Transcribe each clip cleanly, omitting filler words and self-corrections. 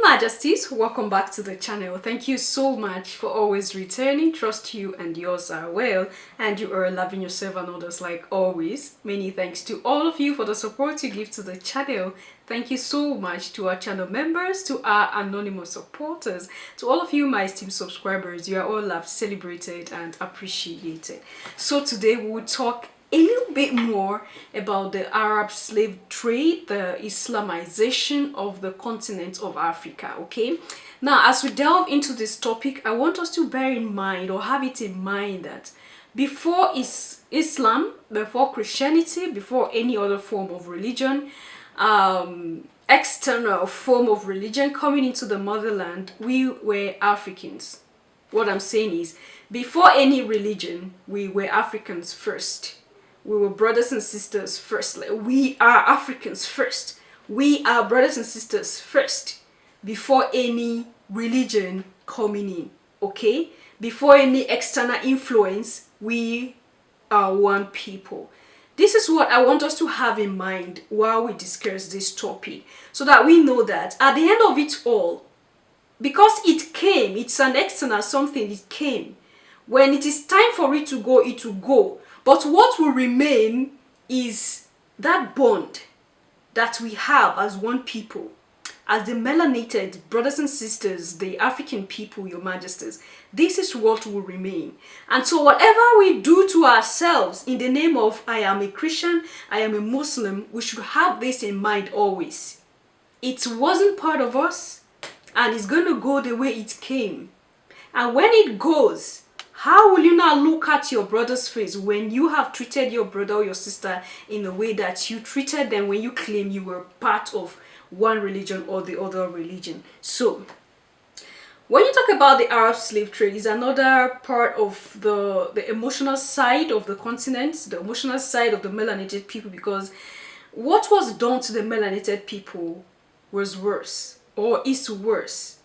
Majesties, welcome back to the channel. Thank you so much for always returning. Trust you and yours are well, and you are loving yourself and others like always. Many thanks to all of you for the support you give to the channel. Thank you so much to our channel members, to our anonymous supporters, to all of you my esteemed subscribers. You are all loved, celebrated and appreciated. So today we will talk a little bit more about the Arab slave trade, the Islamization of the continent of Africa, okay? Now, as we delve into this topic, I want us to bear in mind or have it in mind that before Islam, before Christianity, before any other form of religion, external form of religion coming into the motherland, we were Africans. What I'm saying is, before any religion, we were Africans first. We were brothers and sisters first. Like, we are Africans first. We are brothers and sisters first before any religion coming in, okay? Before any external influence, we are one people. This is what I want us to have in mind while we discuss this topic, so that we know that at the end of it all, because it came, it's an external something, it came. When it is time for it to go, it will go. But what will remain is that bond that we have as one people, as the melanated brothers and sisters, the African people, your majesties. This is what will remain. And so whatever we do to ourselves in the name of I am a Christian, I am a Muslim, we should have this in mind always. It wasn't part of us, and it's going to go the way it came. And when it goes, how will you now look at your brother's face when you have treated your brother or your sister in a way that you treated them when you claim you were part of one religion or the other religion? So, when you talk about the Arab slave trade, is another part of the emotional side of the continent, the emotional side of the melanated people, because what was done to the melanated people was worse, or is worse.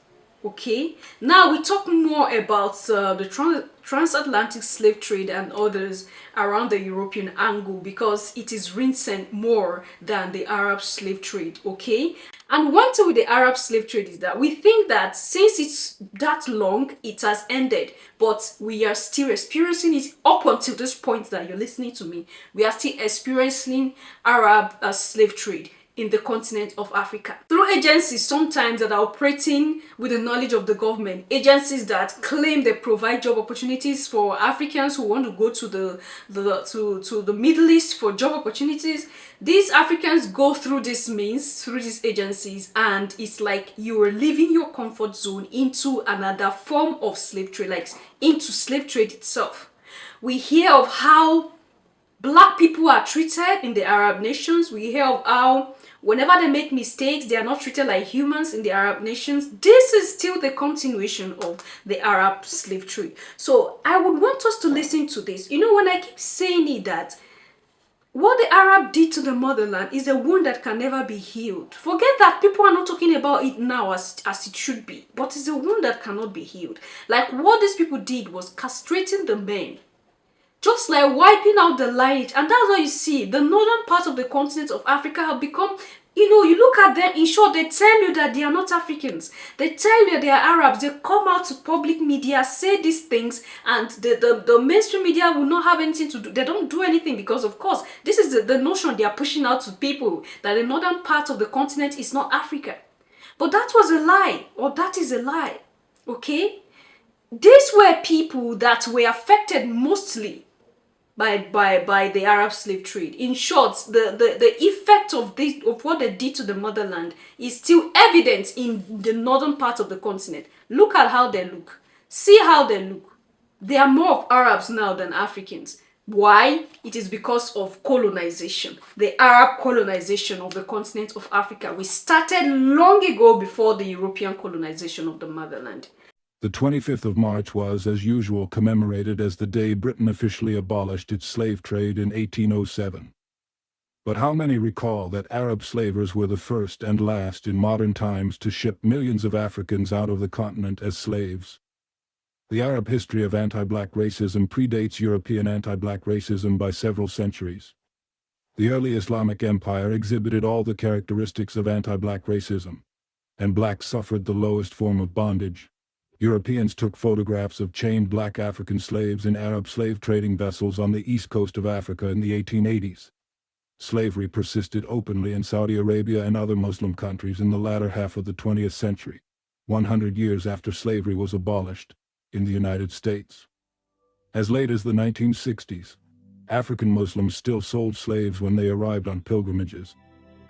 Okay, now we talk more about the transatlantic slave trade and others around the European angle, because it is recent more than the Arab slave trade, okay? And one thing with the Arab slave trade is that we think that since it's that long, it has ended, but we are still experiencing it up until this point that you're listening to me. We are still experiencing Arab slave trade in the continent of Africa through agencies sometimes that are operating with the knowledge of the government, agencies that claim they provide job opportunities for Africans who want to go to the Middle East for job opportunities. These Africans go through this means, through these agencies, and it's like you are leaving your comfort zone into another form of slave trade, like into slave trade itself. We hear of how Black people are treated in the Arab nations. We hear of how whenever they make mistakes, they are not treated like humans in the Arab nations. This is still the continuation of the Arab slave trade. So I would want us to listen to this. You know, when I keep saying it, that what the Arab did to the motherland is a wound that can never be healed. Forget that people are not talking about it now as it should be, but it's a wound that cannot be healed. Like what these people did was castrating the men, just like wiping out the light. And that's why you see the northern part of the continent of Africa have become, you know, you look at them, in short, they tell you that they are not Africans. They tell you they are Arabs. They come out to public media, say these things, and the mainstream media will not have anything to do. They don't do anything because, of course, this is the notion they are pushing out to people, that the northern part of the continent is not Africa. But that was a lie, or that is a lie, okay? These were people that were affected mostly by the Arab slave trade. In short, the effect of this, of what they did to the motherland, is still evident in the northern part of the continent. Look at how they look. See how they look. They are more of Arabs now than Africans. Why? It is because of colonization. The Arab colonization of the continent of Africa. We started long ago before the European colonization of the motherland. The 25th of March was, as usual, commemorated as the day Britain officially abolished its slave trade in 1807. But how many recall that Arab slavers were the first and last in modern times to ship millions of Africans out of the continent as slaves? The Arab history of anti-black racism predates European anti-black racism by several centuries. The early Islamic Empire exhibited all the characteristics of anti-black racism. and blacks suffered the lowest form of bondage. Europeans took photographs of chained black African slaves in Arab slave trading vessels on the east coast of Africa in the 1880s. Slavery persisted openly in Saudi Arabia and other Muslim countries in the latter half of the 20th century, 100 years after slavery was abolished in the United States. As late as the 1960s, African Muslims still sold slaves when they arrived on pilgrimages,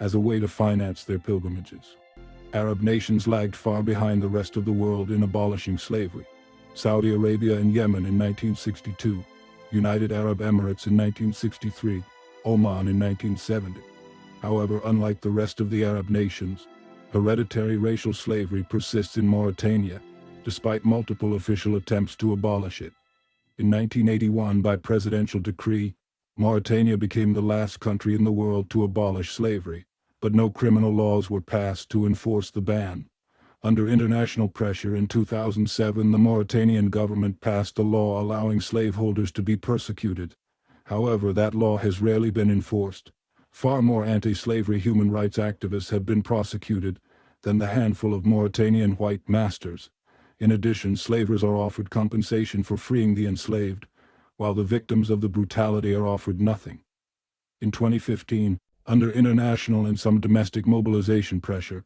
as a way to finance their pilgrimages. Arab nations lagged far behind the rest of the world in abolishing slavery. Saudi Arabia and Yemen in 1962, United Arab Emirates in 1963, Oman in 1970. However, unlike the rest of the Arab nations, hereditary racial slavery persists in Mauritania, despite multiple official attempts to abolish it. In 1981, by presidential decree, Mauritania became the last country in the world to abolish slavery, but no criminal laws were passed to enforce the ban. Under international pressure in 2007, the Mauritanian government passed a law allowing slaveholders to be persecuted. However, that law has rarely been enforced. Far more anti-slavery human rights activists have been prosecuted than the handful of Mauritanian white masters. In addition, slavers are offered compensation for freeing the enslaved, while the victims of the brutality are offered nothing. In 2015, under international and some domestic mobilization pressure,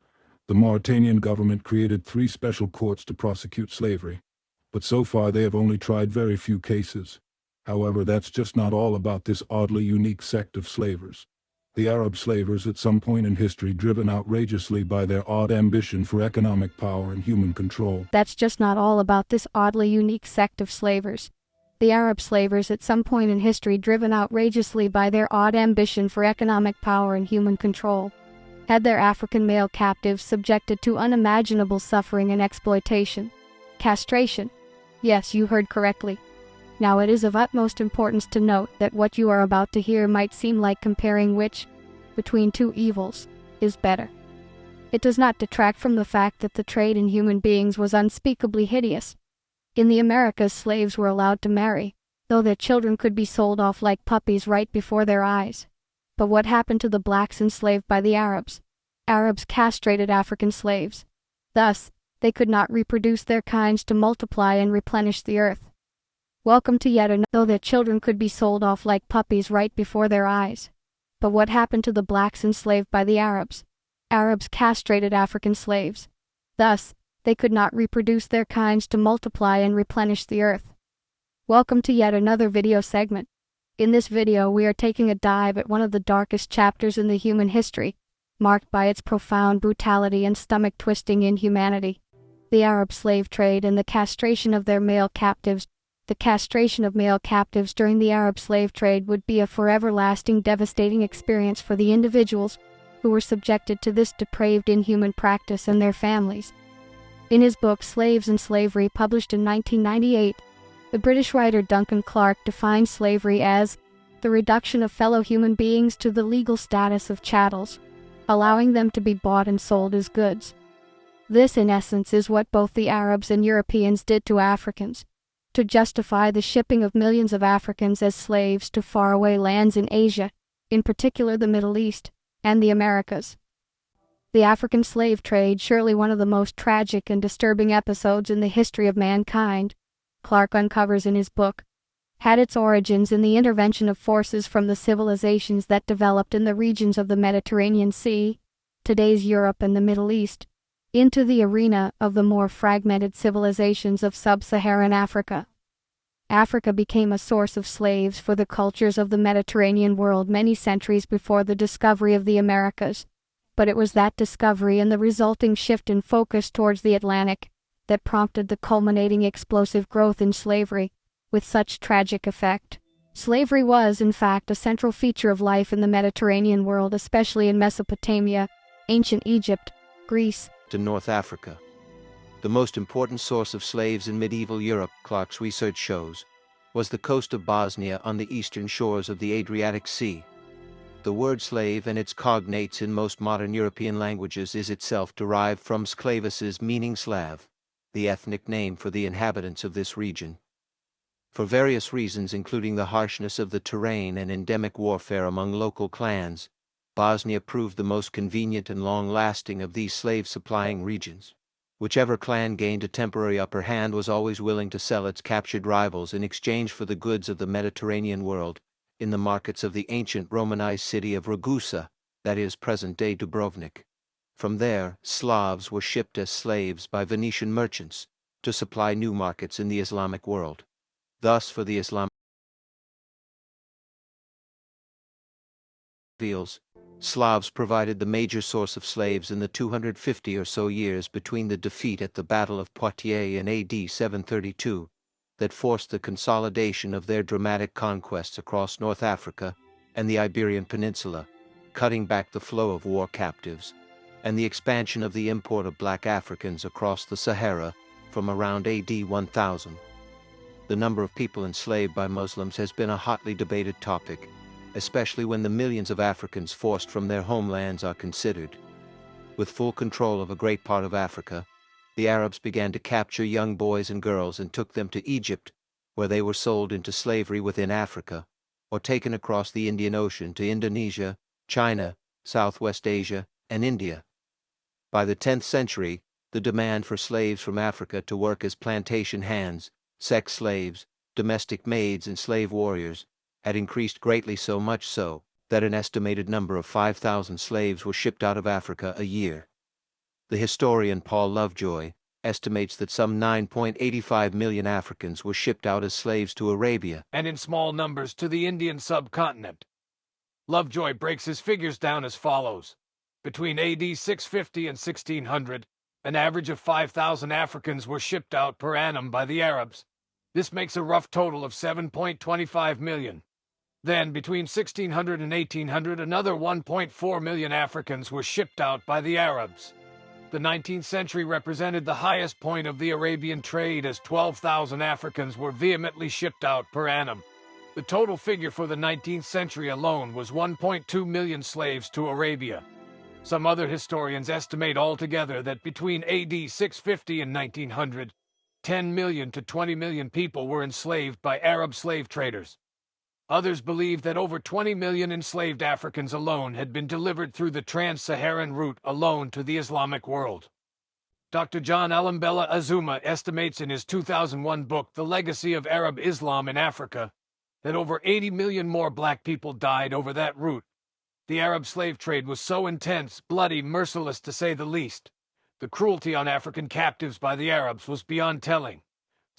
the Mauritanian government created 3 special courts to prosecute slavery, but so far they have only tried very few cases. However, that's just not all about this oddly unique sect of slavers. The Arab slavers at some point in history driven outrageously by their odd ambition for economic power and human control. That's just not all about this oddly unique sect of slavers. The Arab slavers at some point in history driven outrageously by their odd ambition for economic power and human control, had their African male captives subjected to unimaginable suffering and exploitation. Castration. Yes, you heard correctly. Now it is of utmost importance to note that what you are about to hear might seem like comparing which, between 2 evils, is better. It does not detract from the fact that the trade in human beings was unspeakably hideous. In the Americas, slaves were allowed to marry, though their children could be sold off like puppies right before their eyes. But what happened to the blacks enslaved by the Arabs? Arabs castrated African slaves. Thus, they could not reproduce their kinds to multiply and replenish the earth. Welcome to yet another, though their children could be sold off like puppies right before their eyes. But what happened to the blacks enslaved by the Arabs? Arabs castrated African slaves. Thus, they could not reproduce their kinds to multiply and replenish the earth. Welcome to yet another video segment. In this video we are taking a dive at one of the darkest chapters in the human history, marked by its profound brutality and stomach-twisting inhumanity. The Arab slave trade and the castration of their male captives. The castration of male captives during the Arab slave trade would be a forever lasting devastating experience for the individuals who were subjected to this depraved inhuman practice and their families. In his book Slaves and Slavery, published in 1998, the British writer Duncan Clark defines slavery as the reduction of fellow human beings to the legal status of chattels, allowing them to be bought and sold as goods. This, in essence, is what both the Arabs and Europeans did to Africans, to justify the shipping of millions of Africans as slaves to faraway lands in Asia, in particular the Middle East, and the Americas. The African slave trade, surely one of the most tragic and disturbing episodes in the history of mankind, Clark uncovers in his book, had its origins in the intervention of forces from the civilizations that developed in the regions of the Mediterranean Sea, today's Europe and the Middle East, into the arena of the more fragmented civilizations of sub-Saharan Africa. Africa became a source of slaves for the cultures of the Mediterranean world many centuries before the discovery of the Americas, but it was that discovery and the resulting shift in focus towards the Atlantic that prompted the culminating explosive growth in slavery, with such tragic effect. Slavery was, in fact, a central feature of life in the Mediterranean world, especially in Mesopotamia, ancient Egypt, Greece, to North Africa. The most important source of slaves in medieval Europe, Clark's research shows, was the coast of Bosnia on the eastern shores of the Adriatic Sea. The word slave and its cognates in most modern European languages is itself derived from sklavus, meaning Slav, the ethnic name for the inhabitants of this region. For various reasons, including the harshness of the terrain and endemic warfare among local clans, Bosnia proved the most convenient and long-lasting of these slave-supplying regions. Whichever clan gained a temporary upper hand was always willing to sell its captured rivals in exchange for the goods of the Mediterranean world, in the markets of the ancient Romanized city of Ragusa, that is, present-day Dubrovnik. From there, Slavs were shipped as slaves by Venetian merchants to supply new markets in the Islamic world. Thus, for the Islam Slavs provided the major source of slaves in the 250 or so years between the defeat at the Battle of Poitiers in AD 732, that forced the consolidation of their dramatic conquests across North Africa and the Iberian Peninsula, cutting back the flow of war captives, and the expansion of the import of black Africans across the Sahara from around AD 1000. The number of people enslaved by Muslims has been a hotly debated topic, especially when the millions of Africans forced from their homelands are considered. With full control of a great part of Africa, the Arabs began to capture young boys and girls and took them to Egypt, where they were sold into slavery within Africa, or taken across the Indian Ocean to Indonesia, China, Southwest Asia, and India. By the 10th century, the demand for slaves from Africa to work as plantation hands, sex slaves, domestic maids, and slave warriors had increased greatly, so much so that an estimated number of 5,000 slaves were shipped out of Africa a year. The historian Paul Lovejoy estimates that some 9.85 million Africans were shipped out as slaves to Arabia, and in small numbers to the Indian subcontinent. Lovejoy breaks his figures down as follows. Between AD 650 and 1600, an average of 5,000 Africans were shipped out per annum by the Arabs. This makes a rough total of 7.25 million. Then, between 1600 and 1800, another 1.4 million Africans were shipped out by the Arabs. The 19th century represented the highest point of the Arabian trade, as 12,000 Africans were vehemently shipped out per annum. The total figure for the 19th century alone was 1.2 million slaves to Arabia. Some other historians estimate altogether that between AD 650 and 1900, 10 million to 20 million people were enslaved by Arab slave traders. Others believe that over 20 million enslaved Africans alone had been delivered through the trans-Saharan route alone to the Islamic world. Dr. John Alambella Azuma estimates in his 2001 book, The Legacy of Arab Islam in Africa, that over 80 million more black people died over that route. The Arab slave trade was so intense, bloody, merciless to say the least. The cruelty on African captives by the Arabs was beyond telling.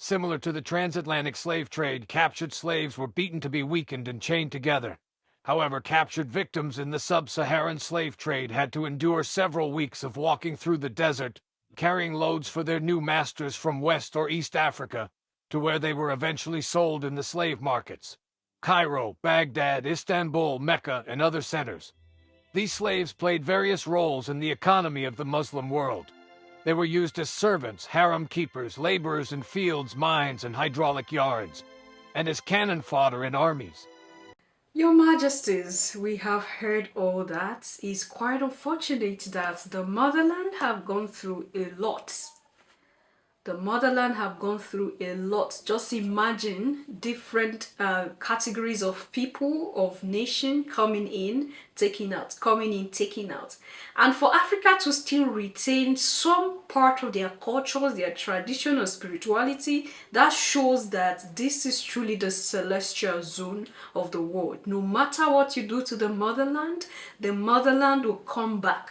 Similar to the transatlantic slave trade, captured slaves were beaten to be weakened and chained together. However, captured victims in the sub-Saharan slave trade had to endure several weeks of walking through the desert, carrying loads for their new masters from West or East Africa, to where they were eventually sold in the slave markets: Cairo, Baghdad, Istanbul, Mecca, and other centers. These slaves played various roles in the economy of the Muslim world. They were used as servants, harem keepers, laborers in fields, mines, and hydraulic yards, and as cannon fodder in armies. Your Majesties, we have heard all that. It's quite unfortunate that the motherland have gone through a lot. The motherland have gone through a lot. Just imagine different categories of people, of nation coming in, taking out, coming in, taking out. And for Africa to still retain some part of their cultures, their tradition or spirituality, that shows that this is truly the celestial zone of the world. No matter what you do to the motherland will come back.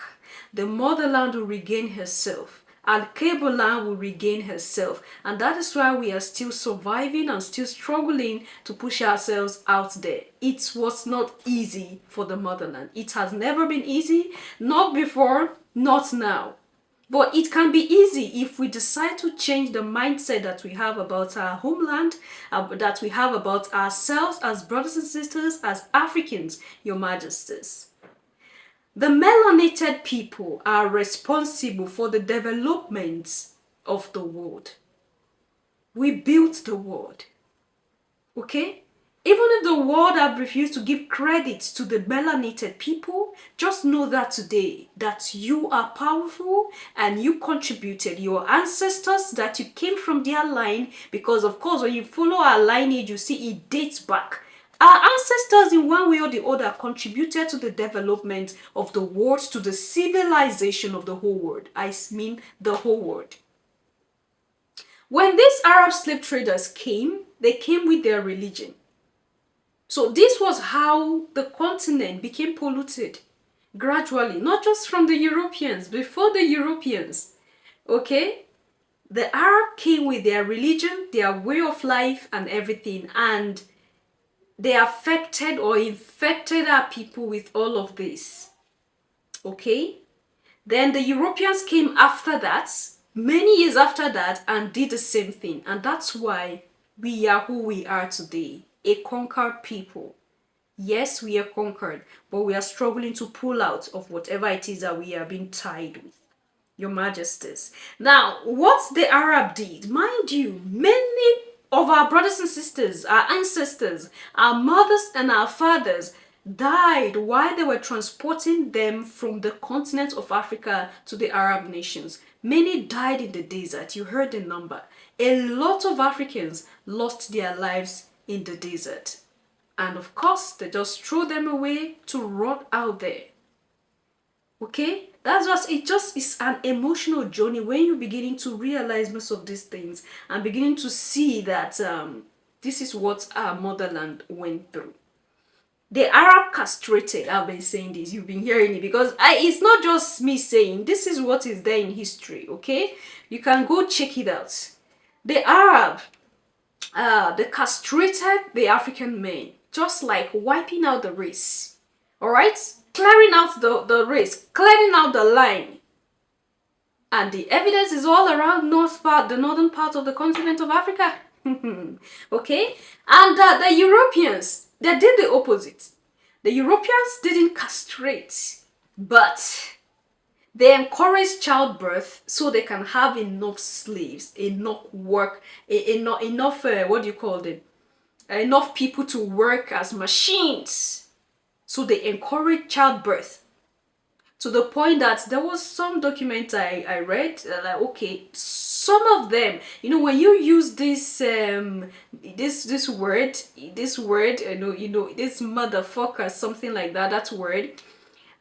The motherland will regain herself. Alkebulan will regain herself, and that is why we are still surviving and still struggling to push ourselves out there. It was not easy for the motherland. It has never been easy, not before, not now. But it can be easy if we decide to change the mindset that we have about our homeland, that we have about ourselves as brothers and sisters, as Africans, Your Majesties. The melanated people are responsible for the development of the world. We built the world. Okay? Even if the world have refused to give credit to the melanated people, just know that today that you are powerful and you contributed. Your ancestors, that you came from their line, because of course when you follow our lineage, you see it dates back Our ancestors, in one way or the other, contributed to the development of the world, to the civilization of the whole world. I mean the whole world. When these Arab slave traders came, they came with their religion. So this was how the continent became polluted gradually, not just from the Europeans, before the Europeans. Okay? The Arab came with their religion, their way of life, and everything, and they affected or infected our people with all of this. Okay? Then the Europeans came after that, many years after that, and did the same thing. And that's why we are who we are today, a conquered people. Yes, we are conquered, but we are struggling to pull out of whatever it is that we are being tied with. Your Majesties. Now, what the Arab did, mind you, many of our brothers and sisters, our ancestors, our mothers and our fathers died while they were transporting them from the continent of Africa to the Arab nations. Many died in the desert. You heard the number. A lot of Africans lost their lives in the desert. And of course, they just threw them away to rot out there. Okay, that's just is an emotional journey when you're beginning to realize most of these things and beginning to see that this is what our motherland went through. The Arab castrated, I've been saying this, you've been hearing it, because it's not just me saying, this is what is there in history. Okay, you can go check it out. The Arab, they castrated the African men, just like wiping out the race. All right, clearing out the race, clearing out the line. And the evidence is all around the northern part of the continent of Africa. Okay? And the Europeans, they did the opposite. The Europeans didn't castrate, but they encouraged childbirth so they can have enough slaves, enough work, enough, what do you call them? Enough people to work as machines. So they encourage childbirth to the point that there was some document I read, like, okay, some of them, when you use this this word, this motherfucker, something like that word,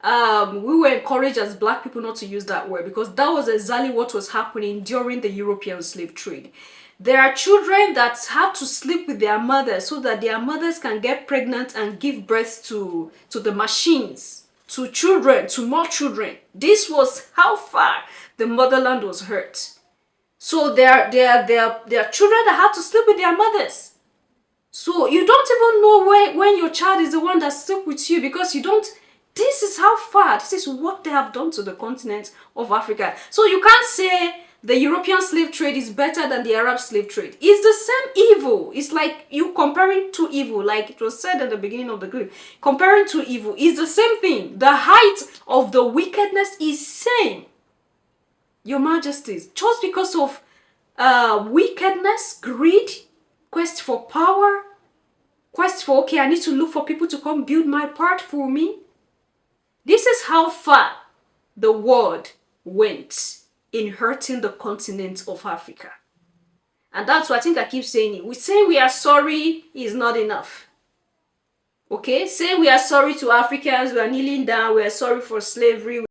we were encouraged as black people not to use that word, because that was exactly what was happening during the European slave trade. There are children that have to sleep with their mothers so that their mothers can get pregnant and give birth to the machines, to children, to more children. This was how far the motherland was hurt. So there are children that have to sleep with their mothers. So you don't even know when your child is the one that sleep with you, because you don't. This is how far, this is what they have done to the continent of Africa. So you can't say the European slave trade is better than the Arab slave trade. It's the same evil. It's like you comparing two evil, like it was said at the beginning of the clip. Comparing two evil is the same thing. The height of the wickedness is same. Your Majesties, just because of wickedness, greed, quest for power, quest for, okay, I need to look for people to come build my part for me. This is how far the world went in hurting the continent of Africa. And that's why I think I keep saying it. We say we are sorry is not enough. Okay? Say we are sorry to Africans, we are kneeling down, we are sorry for slavery.